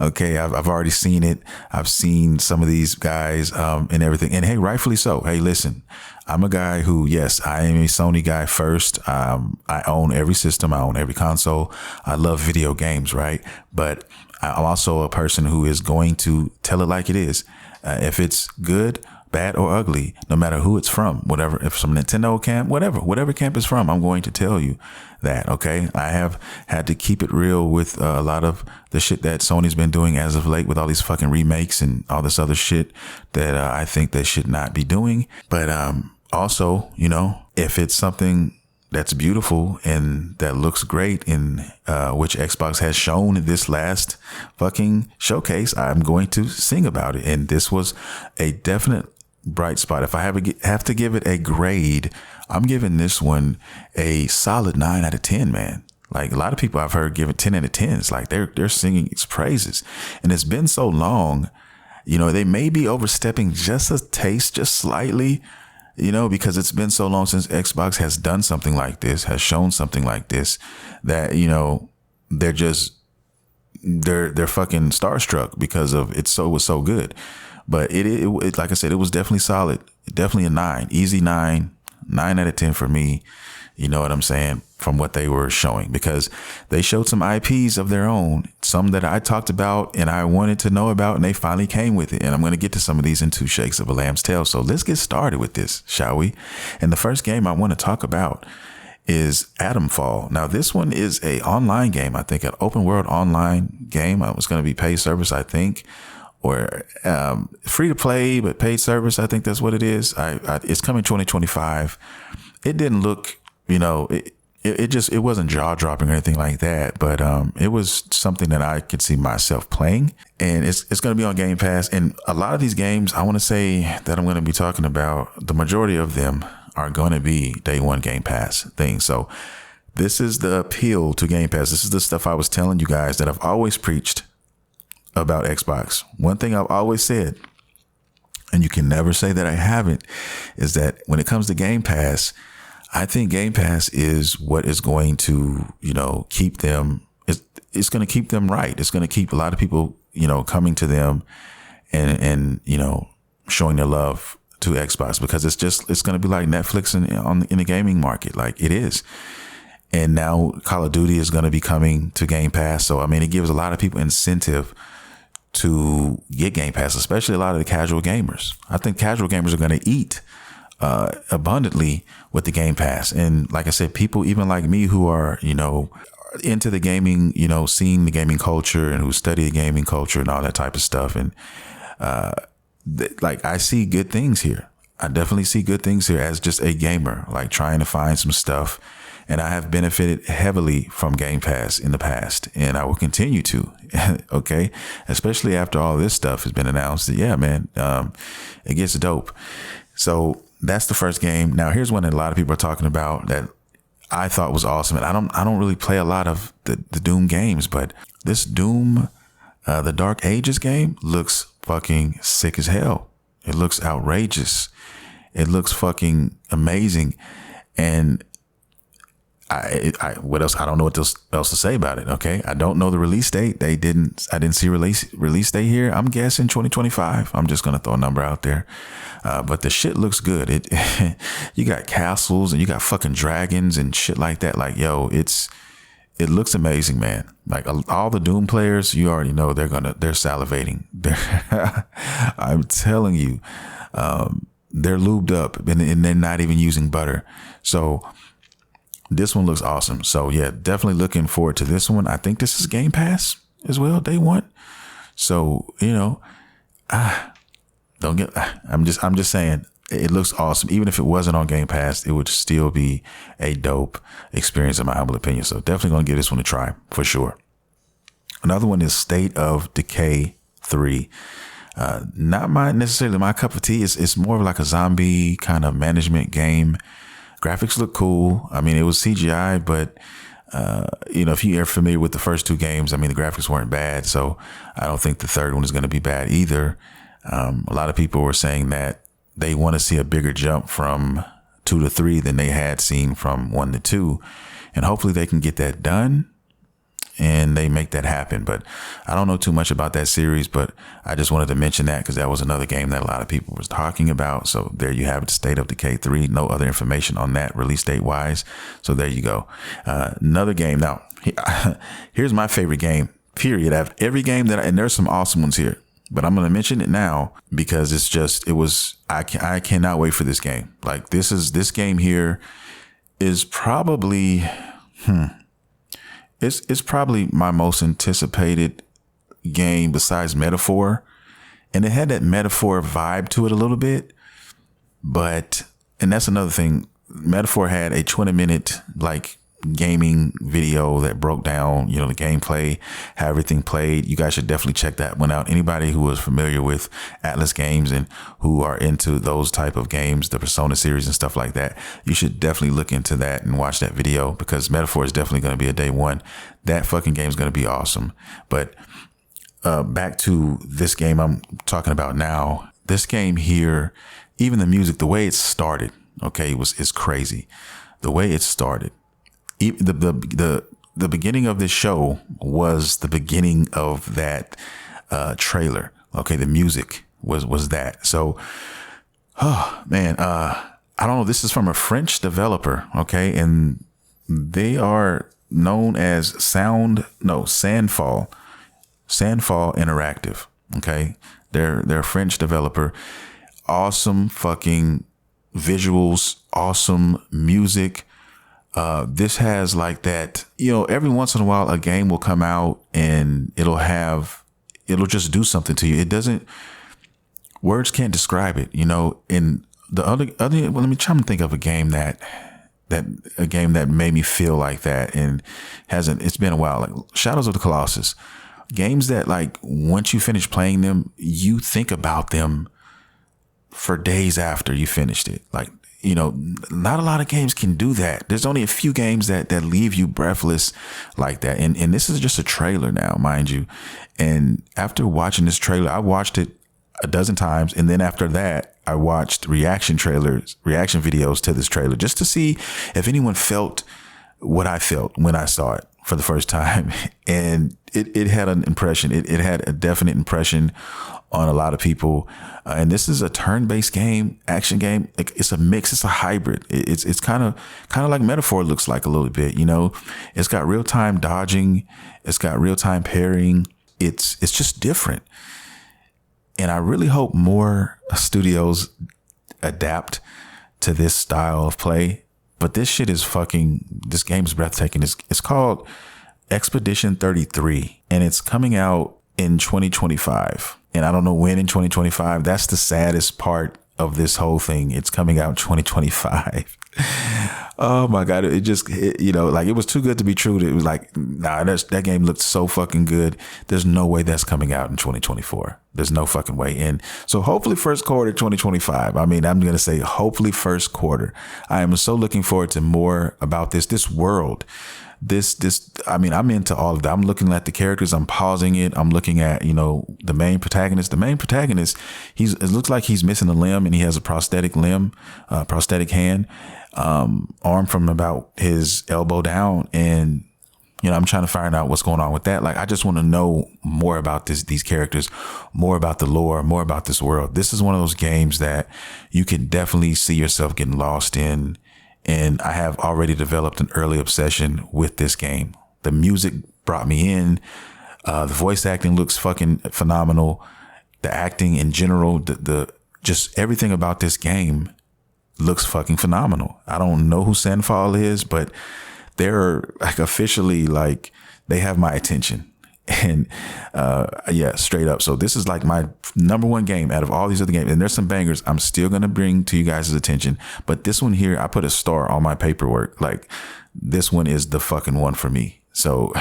Okay. I've already seen it. I've seen some of these guys, and everything. And hey, rightfully so. Hey, listen, I'm a guy who, yes, I am a Sony guy first. I own every system. I own every console. I love video games. Right. But I'm also a person who is going to tell it like it is. If it's good, bad, or ugly, no matter who it's from, whatever, if some Nintendo camp, whatever camp it's from, I'm going to tell you that. Okay. I have had to keep it real with a lot of the shit that Sony's been doing as of late with all these fucking remakes and all this other shit that I think they should not be doing. But also, if it's something that's beautiful and that looks great, in which Xbox has shown in this last fucking showcase, I'm going to sing about it. And this was a definite bright spot. If I have to give it a grade, I'm giving this one a solid 9 out of 10, man. Like, a lot of people I've heard give it 10 out of 10. It's like they're singing its praises. And it's been so long, they may be overstepping just a taste, just slightly, because it's been so long since Xbox has done something like this, has shown something like this, that, they're fucking starstruck because of it. So it was so good. But it like I said, it was definitely solid. Definitely a 9, easy 9 out of 10 for me. You know what I'm saying? From what they were showing, because they showed some IPs of their own, some that I talked about and I wanted to know about, and they finally came with it. And I'm going to get to some of these in 2 shakes of a lamb's tail. So let's get started with this, shall we? And the first game I want to talk about is Atomfall. Now, this one is a online game. I think an open world online game. It was going to be paid service, I think, or free to play, but paid service. I think that's what it is. It's coming 2025. It didn't look, it wasn't jaw dropping or anything like that, but it was something that I could see myself playing, and it's going to be on Game Pass. And a lot of these games I want to say that I'm going to be talking about, the majority of them are going to be day one Game Pass things. So this is the appeal to Game Pass. This is the stuff I was telling you guys that I've always preached about Xbox. One thing I've always said, and you can never say that I haven't, is that when it comes to Game Pass, I think Game Pass is what is going to, keep them. It's going to keep them right. It's going to keep a lot of people, coming to them and showing their love to Xbox, because it's going to be like Netflix in the gaming market, like it is. And now Call of Duty is going to be coming to Game Pass. So, I mean, it gives a lot of people incentive to get Game Pass, especially a lot of the casual gamers. I think casual gamers are going to eat abundantly with the Game Pass. And like I said, people even like me who are, into the gaming, seeing the gaming culture and who study the gaming culture and all that type of stuff. And I see good things here. I definitely see good things here as just a gamer, like trying to find some stuff. And I have benefited heavily from Game Pass in the past, and I will continue to. Okay. Especially after all this stuff has been announced. Yeah, man. It gets dope. So that's the first game. Now, here's one that a lot of people are talking about that I thought was awesome. And I don't really play a lot of the Doom games, but this Doom, the Dark Ages game looks fucking sick as hell. It looks outrageous. It looks fucking amazing. And what else? I don't know what else to say about it. Okay. I don't know the release date. I didn't see release date here. I'm guessing 2025. I'm just going to throw a number out there. But the shit looks good. You got castles and you got fucking dragons and shit like that. Like, yo, it's it looks amazing, man. Like all the Doom players, you already know they're salivating. I'm telling you, they're lubed up and they're not even using butter. So this one looks awesome. So yeah, definitely looking forward to this one. I think this is Game Pass as well, day one. So, I'm just saying it looks awesome. Even if it wasn't on Game Pass, it would still be a dope experience in my humble opinion. So definitely going to give this one a try for sure. Another one is State of Decay 3. Not necessarily my cup of tea. It's more of like a zombie kind of management game. Graphics look cool. I mean, it was CGI, but if you are familiar with the first two games, I mean, the graphics weren't bad. So I don't think the third one is going to be bad either. A lot of people were saying that they want to see a bigger jump from 2 to 3 than they had seen from 1 to 2. And hopefully they can get that done and they make that happen. But I don't know too much about that series, but I just wanted to mention that because that was another game that a lot of people was talking about. So there you have it, State of Decay 3. No other information on that release date wise. So there you go. Another game. Now, here's my favorite game, period. I have every game and there's some awesome ones here, but I'm going to mention it now because I cannot wait for this game. Like this game here is probably, it's probably my most anticipated game besides Metaphor. And it had that Metaphor vibe to it a little bit, and that's another thing. Metaphor had a 20-minute gaming video that broke down, the gameplay, how everything played. You guys should definitely check that one out. Anybody who is familiar with Atlas games and who are into those type of games, the Persona series and stuff like that, you should definitely look into that and watch that video because Metaphor is definitely going to be a day one. That fucking game is going to be awesome. But back to this game I'm talking about now. This game here, even the music, the way it started, okay, is crazy. The way it started. The beginning of this show was the beginning of that trailer. Okay, the music was that. So, oh man, I don't know. This is from a French developer. Okay, and they are known as Sandfall Interactive. Okay, they're a French developer. Awesome fucking visuals, awesome music. This has like that, every once in a while a game will come out and it'll just do something to you. Words can't describe it, and the other, well, let me try to think of a game that made me feel like that and it's been a while, like Shadows of the Colossus. Games that once you finish playing them, you think about them for days after you finished it. Not a lot of games can do that. There's only a few games that leave you breathless like that. And this is just a trailer now, mind you. And after watching this trailer, I watched it a dozen times. And then after that, I watched reaction videos to this trailer just to see if anyone felt what I felt when I saw it for the first time. And it had an impression. It had a definite impression on a lot of people. And this is a turn-based game, action game. It's a mix. It's a hybrid. It's kind of like Metaphor looks like a little bit, It's got real-time dodging. It's got real-time parrying. It's just different. And I really hope more studios adapt to this style of play. But this game's breathtaking. It's called Expedition 33, and it's coming out in 2025. And I don't know when in 2025. That's the saddest part of this whole thing. It's coming out in 2025. Oh my God. It was too good to be true. It was that game looked so fucking good. There's no way that's coming out in 2024. There's no fucking way. And so hopefully first quarter 2025. I mean, I'm going to say hopefully first quarter. I am so looking forward to more about this world. I'm into all of that. I'm looking at the characters. I'm pausing it. I'm looking at, the main protagonist. The main protagonist, it looks like he's missing a limb and he has a prosthetic limb, prosthetic hand, arm from about his elbow down. And, I'm trying to find out what's going on with that. I just want to know more about these characters, more about the lore, more about this world. This is one of those games that you can definitely see yourself getting lost in. And I have already developed an early obsession with this game. The music brought me in. The voice acting looks fucking phenomenal. The acting in general, the just everything about this game looks fucking phenomenal. I don't know who Sandfall is, but they're like officially like they have my attention. And yeah, straight up. So this is like my number one game out of all these other games. And there's some bangers I'm still going to bring to you guys' attention. But this one here, I put a star on my paperwork. Like this one is the fucking one for me. So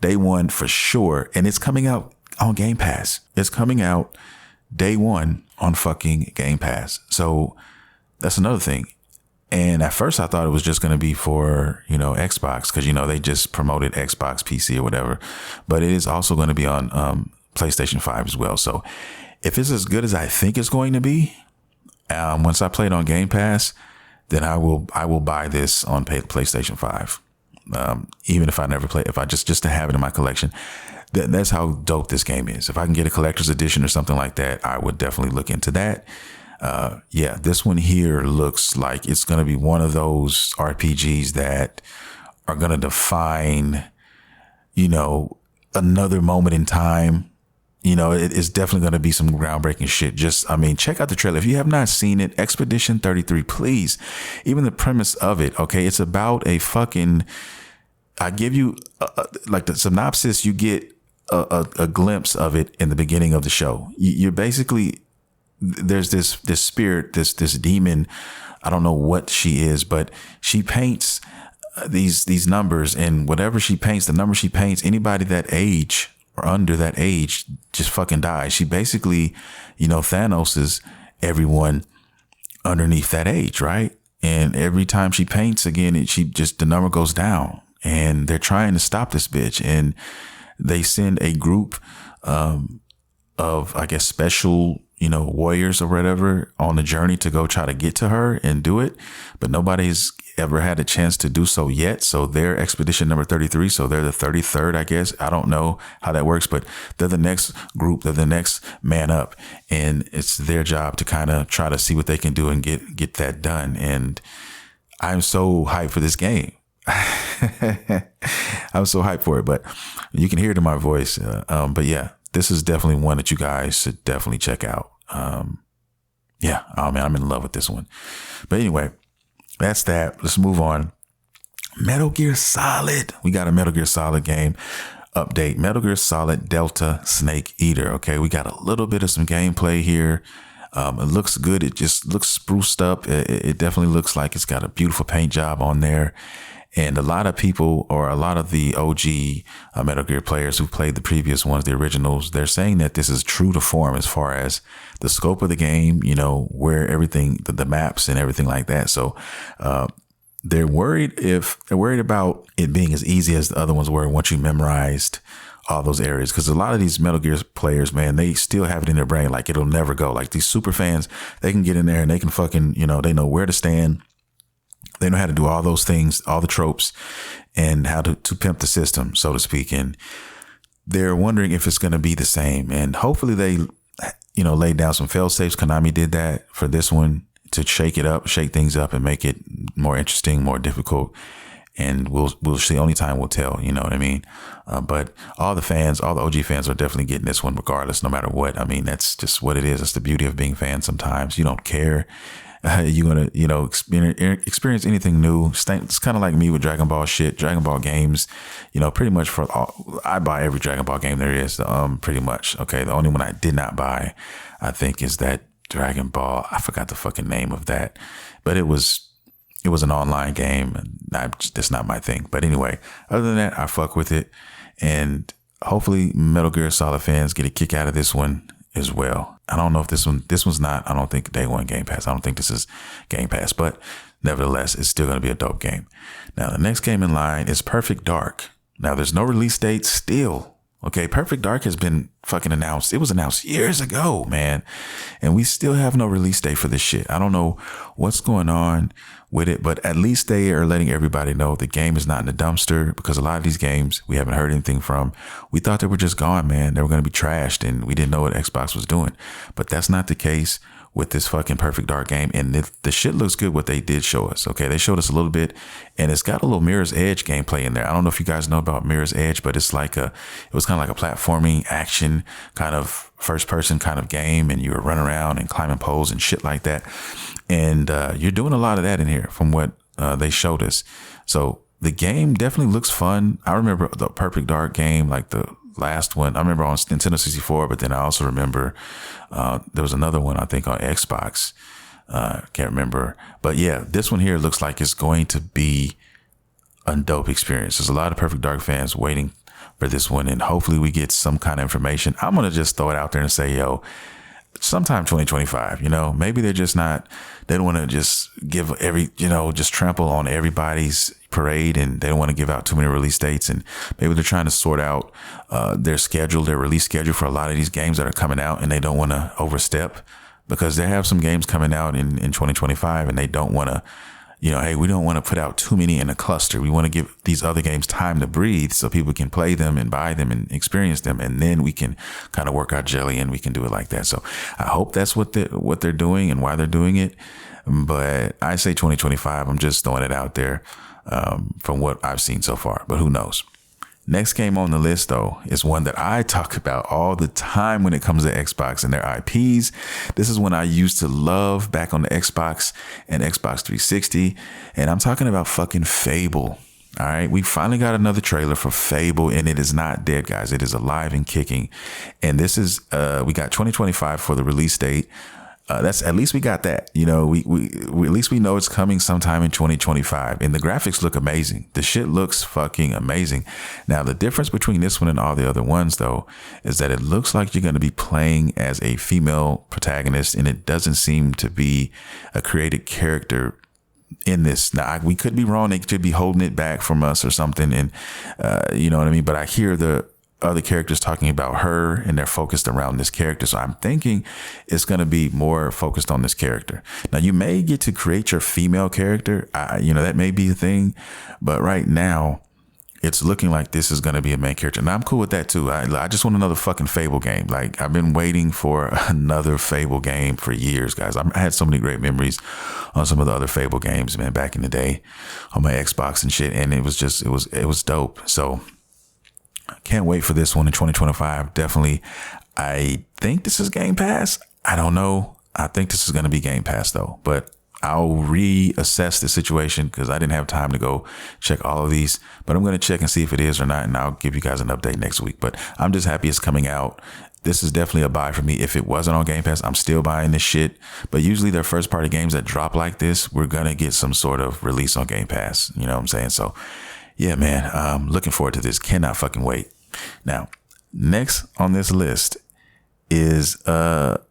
day one for sure. And it's coming out on Game Pass. It's coming out day one on fucking Game Pass. So that's another thing. And at first I thought it was just going to be for, you know, Xbox, because, you know, they just promoted Xbox, PC or whatever. But it is also going to be on PlayStation 5 as well. So if it's as good as I think it's going to be, once I play it on Game Pass, then I will buy this on PlayStation 5. Even if I never play, if I just to have it in my collection. That's how dope this game is. If I can get a collector's edition or something like that, I would definitely look into that. Yeah, this one here looks like it's going to be one of those RPGs that are going to define, you know, another moment in time. You know, it's definitely going to be some groundbreaking shit. I mean, check out the trailer. If you have not seen it, Expedition 33, please. Even the premise of it, okay, it's about a fucking, I give you like the synopsis, you get a glimpse of it in the beginning of the show. You're basically, there's this spirit, this demon. I don't know what she is, but she paints these numbers, and whatever she paints, the number she paints, anybody that age or under that age just fucking dies. She basically, you know, Thanos' everyone underneath that age, right? And every time she paints again, the number goes down, and they're trying to stop this bitch. And they send a group of, I guess, special, you know, warriors or whatever on a journey to go try to get to her and do it. But nobody's ever had a chance to do so yet. So they're expedition number 33. So they're the 33rd, I guess. I don't know how that works, but they're the next group. They're the next man up. And it's their job to kind of try to see what they can do and get that done. And I'm so hyped for this game. I'm so hyped for it, but you can hear it in my voice. But yeah, this is definitely one that you guys should definitely check out. Yeah, oh man, I'm in love with this one. But anyway, that's that. Let's move on. Metal Gear Solid. We got a Metal Gear Solid game update. Metal Gear Solid Delta Snake Eater. Okay, we got a little bit of some gameplay here. It looks good. It just looks spruced up. It definitely looks like it's got a beautiful paint job on there. And a lot of people, or a lot of the OG Metal Gear players who played the previous ones, the originals, they're saying that this is true to form as far as the scope of the game, you know, where everything, the maps and everything like that. So they're worried about it being as easy as the other ones were once you memorized all those areas. Because a lot of these Metal Gear players, man, they still have it in their brain like it'll never go. Like these super fans, they can get in there and they can fucking, you know, they know where to stand. They know how to do all those things, all the tropes, and how to pimp the system, so to speak. And they're wondering if it's going to be the same. And hopefully they, you know, laid down some fail safes. Konami did that for this one to shake things up and make it more interesting, more difficult. And we'll see. Only time will tell. You know what I mean? But all the OG fans are definitely getting this one regardless, no matter what. I mean, that's just what it is. That's the beauty of being fans. Sometimes you don't care. You're going to, you know, experience anything new. It's kind of like me with Dragon Ball shit, Dragon Ball games, you know, pretty much I buy every Dragon Ball game there is, pretty much. Okay. The only one I did not buy, I think, is that Dragon Ball. I forgot the fucking name of that, but it was an online game. That's not my thing. But anyway, other than that, I fuck with it. And hopefully Metal Gear Solid fans get a kick out of this one as well. I don't know if this one's not, I don't think day one Game Pass. I don't think this is Game Pass, but nevertheless, it's still going to be a dope game. Now, the next game in line is Perfect Dark. Now, there's no release date still. Okay, Perfect Dark has been fucking announced. It was announced years ago, man. And we still have no release date for this shit. I don't know what's going on with it, but at least they are letting everybody know the game is not in the dumpster, because a lot of these games we haven't heard anything from. We thought they were just gone, man. They were going to be trashed and we didn't know what Xbox was doing. But that's not the case. with this fucking Perfect Dark game. And the shit looks good what they did show us. Okay, they showed us a little bit, and it's got a little Mirror's Edge gameplay in there. I don't know if you guys know about Mirror's Edge, but it was kind of like a platforming action kind of first person kind of game, and you were running around and climbing poles and shit like that. And you're doing a lot of that in here from what they showed us. So the game definitely looks fun. I remember the Perfect Dark game, like the last one. I remember on Nintendo 64, but then I also remember there was another one, I think, on Xbox. Can't remember. But yeah, this one here looks like it's going to be a dope experience. There's a lot of Perfect Dark fans waiting for this one, and hopefully we get some kind of information. I'm going to just throw it out there and say, yo, sometime 2025, maybe they're just not, they don't want to just give just trample on everybody's parade, and they don't want to give out too many release dates. And maybe they're trying to sort out their release schedule for a lot of these games that are coming out, and they don't want to overstep, because they have some games coming out in 2025, and they don't want to, hey, we don't want to put out too many in a cluster. We want to give these other games time to breathe so people can play them and buy them and experience them. And then we can kind of work our jelly, and we can do it like that. So I hope that's what they're doing and why they're doing it. But I say 2025. I'm just throwing it out there from what I've seen so far, but who knows? Next game on the list, though, is one that I talk about all the time when it comes to Xbox and their IPs. This is one I used to love back on the Xbox and Xbox 360. And I'm talking about fucking Fable. All right. We finally got another trailer for Fable, and it is not dead, guys. It is alive and kicking. And this is we got 2025 for the release date. That's at least we got that, we at least we know it's coming sometime in 2025, and the graphics look amazing. The shit looks fucking amazing. Now, the difference between this one and all the other ones, though, is that it looks like you're going to be playing as a female protagonist, and it doesn't seem to be a created character in this. Now, we could be wrong. They could be holding it back from us or something. And you know what I mean? But I hear the other characters talking about her, and they're focused around this character. So I'm thinking it's going to be more focused on this character. Now, you may get to create your female character. That may be a thing, but right now it's looking like this is going to be a main character. And I'm cool with that too. I just want another fucking Fable game. Like, I've been waiting for another Fable game for years, guys. I had so many great memories on some of the other Fable games, man, back in the day on my Xbox and shit. And it was dope. So can't wait for this one in 2025. Definitely. I think this is Game Pass. I don't know. I think this is going to be Game Pass, though. But I'll reassess the situation, because I didn't have time to go check all of these. But I'm going to check and see if it is or not, and I'll give you guys an update next week. But I'm just happy it's coming out. This is definitely a buy for me. If it wasn't on Game Pass, I'm still buying this shit. But usually they're first party games that drop like this, we're going to get some sort of release on Game Pass. You know what I'm saying? So yeah, man, looking forward to this. Cannot fucking wait. Now, next on this list is the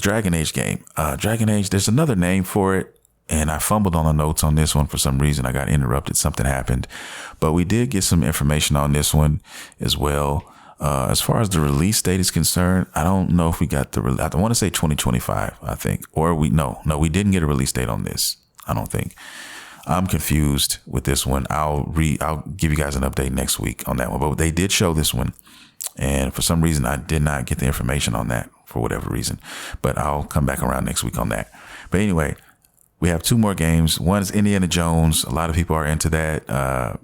Dragon Age game. Dragon Age, there's another name for it, and I fumbled on the notes on this one for some reason. I got interrupted. Something happened. But we did get some information on this one as well. As far as the release date is concerned, I don't know if we got I want to say 2025, I think. Or we didn't get a release date on this. I don't think. I'm confused with this one. I'll give you guys an update next week on that one. But they did show this one, and for some reason I did not get the information on that for whatever reason. But I'll come back around next week on that. But anyway, we have two more games. One is Indiana Jones. A lot of people are into that.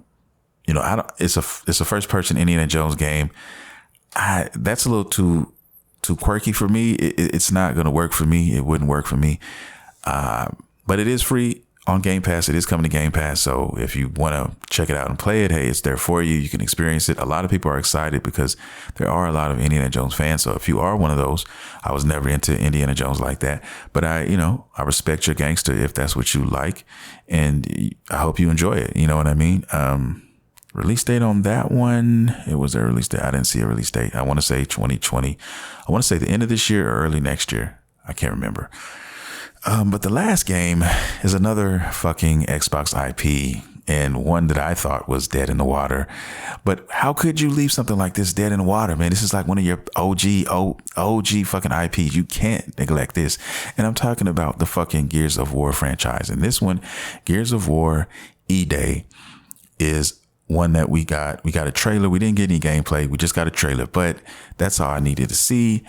It's a first person Indiana Jones game. That's a little too quirky for me. It's not going to work for me. It wouldn't work for me. But it is free on Game Pass. It is coming to Game Pass. So if you want to check it out and play it, hey, it's there for you. You can experience it. A lot of people are excited because there are a lot of Indiana Jones fans. So if you are one of those, I was never into Indiana Jones like that, but I respect your gangster if that's what you like, and I hope you enjoy it. You know what I mean? Release date on that one. It was a release date. I didn't see a release date. I want to say 2020. I want to say the end of this year or early next year. I can't remember. But the last game is another fucking Xbox IP, and one that I thought was dead in the water. But how could you leave something like this dead in the water, man? This is like one of your OG fucking IPs. You can't neglect this. And I'm talking about the fucking Gears of War franchise. And this one, Gears of War E-Day, is one that we got a trailer. We didn't get any gameplay. We just got a trailer, but that's all I needed to see.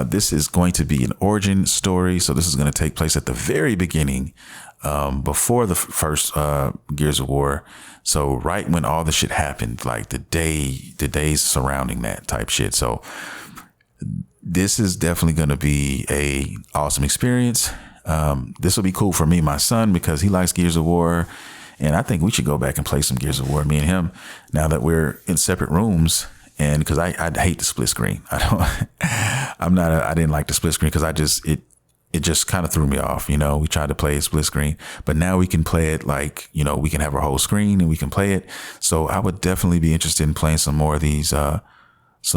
This is going to be an origin story. So this is going to take place at the very beginning, before the first Gears of War. So right when all the shit happened, like the days surrounding that type shit. So this is definitely going to be a awesome experience. This will be cool for me, my son, because he likes Gears of War. And I think we should go back and play some Gears of War, me and him, now that we're in separate rooms. And because I hate the split screen. I didn't like the split screen because it just kind of threw me off. You know, we tried to play a split screen, but now we can play it like, you know, we can have our whole screen and we can play it. So I would definitely be interested in playing some more of these Gears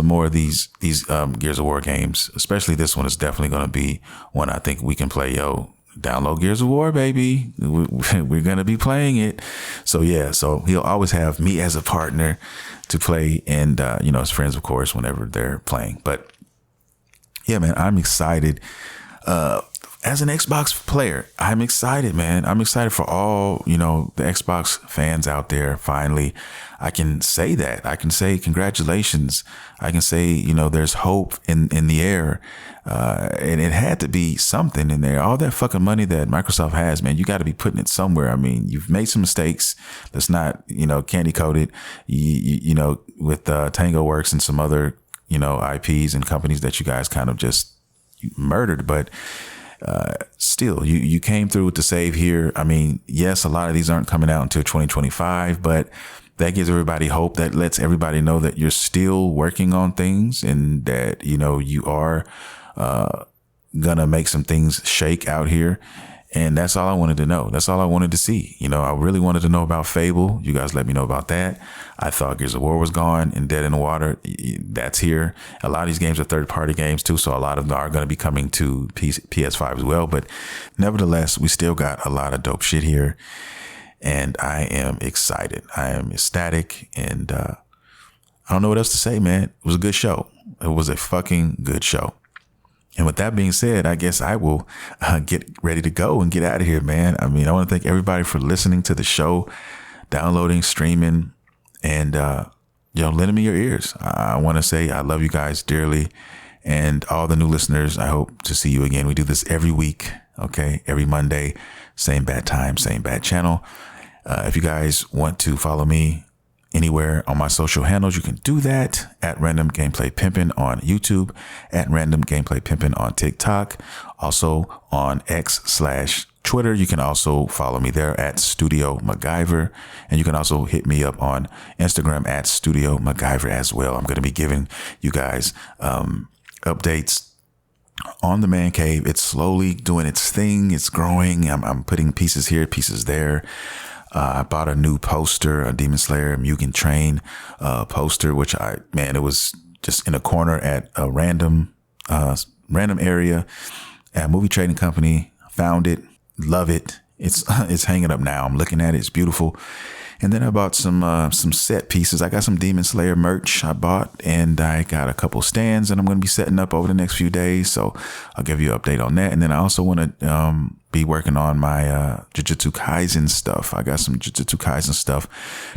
of War games. Especially this one is definitely going to be one I think we can play. Yo, download Gears of War, baby. We're going to be playing it. So yeah, so he'll always have me as a partner to play, and you know, his friends, of course, whenever they're playing. But yeah, man, I'm excited. As an Xbox player, I'm excited, man. I'm excited for all, you know, the Xbox fans out there. Finally, I can say that. I can say congratulations. I can say, you know, there's hope in the air. And it had to be something in there. All that fucking money that Microsoft has, man, you got to be putting it somewhere. I mean, you've made some mistakes. Let's not, you know, candy coat it. You know, with Tango Works and some other, you know, IPs and companies that you guys kind of just murdered, but still, you came through with the save here. I mean, yes, a lot of these aren't coming out until 2025, but that gives everybody hope. That lets everybody know that you're still working on things, and that, you know, you are gonna make some things shake out here. And that's all I wanted to know. That's all I wanted to see. You know, I really wanted to know about Fable. You guys let me know about that. I thought Gears of War was gone and Dead in the Water. That's here. A lot of these games are third-party games too, so a lot of them are going to be coming to PS5 as well. But nevertheless, we still got a lot of dope shit here, and I am excited. I am ecstatic, and I don't know what else to say, man. It was a good show. It was a fucking good show. And with that being said, I guess I will get ready to go and get out of here, man. I mean, I want to thank everybody for listening to the show, downloading, streaming, and, you know, lending me your ears. I want to say I love you guys dearly. And all the new listeners, I hope to see you again. We do this every week, okay? Every Monday, same bad time, same bad channel. If you guys want to follow me anywhere on my social handles, you can do that at Random Gameplay Pimpin on YouTube, at Random Gameplay Pimpin on TikTok, also on X/Twitter. You can also follow me there at Studio MacGyver, and you can also hit me up on Instagram at Studio MacGyver as well. I'm going to be giving you guys updates on the man cave. It's slowly doing its thing. It's growing. I'm putting pieces here, pieces there. I bought a new poster, a Demon Slayer Mugen Train poster, which it was just in a corner at a random area at a movie trading company. Found it, love it. It's hanging up now. I'm looking at it. It's beautiful. And then I bought some set pieces. I got some Demon Slayer merch I bought, and I got a couple stands that I'm going to be setting up over the next few days. So I'll give you an update on that. And then I also want to be working on my Jujutsu Kaisen stuff. I got some Jujutsu Kaisen stuff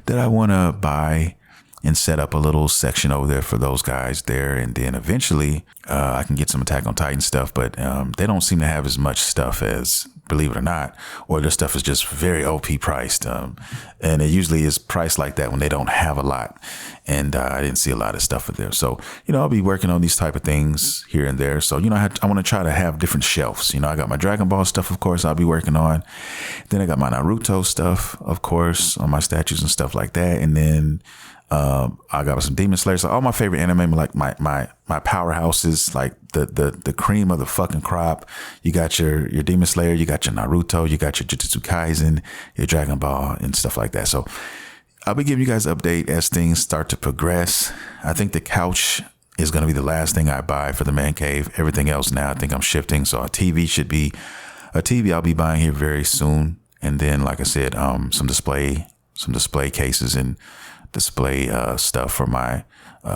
that I want to buy and set up a little section over there for those guys there. And then eventually I can get some Attack on Titan stuff, but they don't seem to have as much stuff as, believe it or not, or their stuff is just very OP priced. And it usually is priced like that when they don't have a lot. And I didn't see a lot of stuff in there. So, you know, I'll be working on these type of things here and there. So, you know, I want to try to have different shelves. You know, I got my Dragon Ball stuff, of course, I'll be working on. Then I got my Naruto stuff, of course, on my statues and stuff like that. And then I got some Demon Slayer. So all my favorite anime, like my powerhouses, like the cream of the fucking crop. You got your Demon Slayer, you got your Naruto, you got your Jujutsu Kaisen, your Dragon Ball, and stuff like that. So I'll be giving you guys an update as things start to progress. I think the couch is going to be the last thing I buy for the man cave. Everything else now, I think I'm shifting. So a TV I'll be buying here very soon. And then, like I said, some display cases and display stuff for my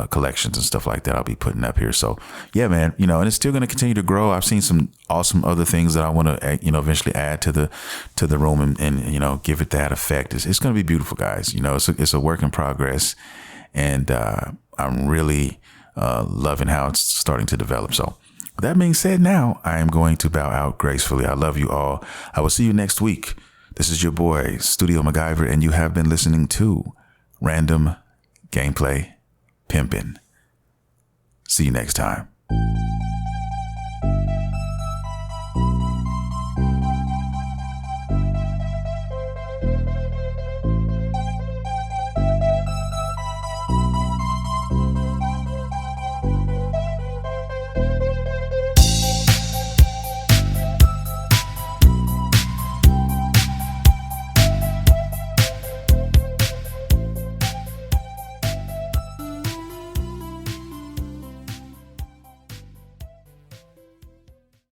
collections and stuff like that I'll be putting up here. So yeah, man, you know, and it's still going to continue to grow. I've seen some awesome other things that I want to, you know, eventually add to the room and you know, give it that effect. It's going to be beautiful, guys. You know, it's a work in progress, and I'm really loving how it's starting to develop. So with that being said, now I am going to bow out gracefully. I love you all. I will see you next week. This is your boy, Studio MacGyver, and you have been listening to Random Gameplay Pimpin'. See you next time.